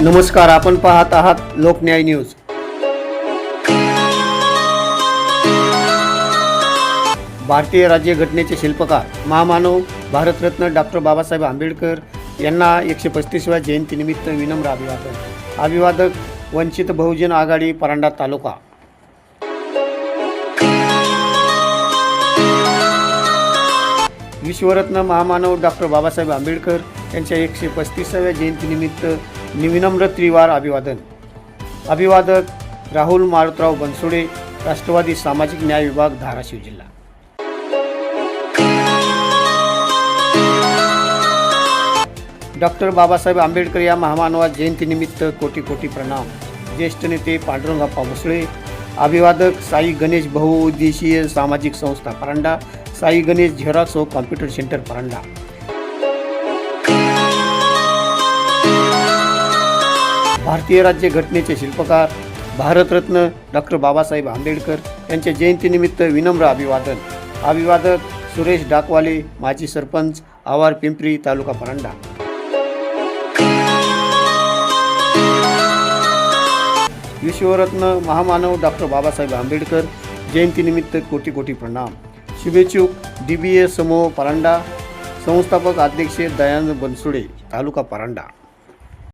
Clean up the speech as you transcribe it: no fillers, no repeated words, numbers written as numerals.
नमस्कार, आपण पाहत आहात लोकन्याय न्यूज। भारतीय राज्यघटनेचे शिल्पकार महामानव भारतरत्न डॉक्टर बाबासाहेब आंबेडकर यांना 135व्या जयंतीनिमित्त विनम्र अभिवादन। अभिवादक वंचित बहुजन आघाडी परांडा तालुका। विश्वरत्न महामानव डॉक्टर बाबासाहेब आंबेडकर यांच्या 135व्या जयंतीनिमित्त विनम्र त्रिवार अभिवादन। अभिवादक राहुल मारुतराव बनसोडे, राष्ट्रवादी सामाजिक न्याय विभाग, धाराशिव जिल्हा। डॉक्टर बाबासाहेब आंबेडकर या महामानवा जयंतीनिमित्त कोटी कोटी प्रणाम। ज्येष्ठ नेते पांडुरंगप्पा मुसळे। अभिवादक साई गणेश बहुउद्देशीय सामाजिक संस्था परांडा, साई गणेश झेरॉक्स व कॉम्प्युटर सेंटर परांडा। भारतीय राज्यघटनेचे शिल्पकार भारतरत्न डॉक्टर बाबासाहेब आंबेडकर यांच्या जयंतीनिमित्त विनम्र अभिवादन। अभिवादक सुरेश डाकवाले, माजी सरपंच, आवार पिंपरी, तालुका परांडा। विश्वरत्न महामानव डॉक्टर बाबासाहेब आंबेडकर जयंतीनिमित्त कोटी कोटी प्रणाम। शुभेच्छुक DBA समूह परांडा, संस्थापक अध्यक्ष दयानंद बनसोडे, तालुका परांडा।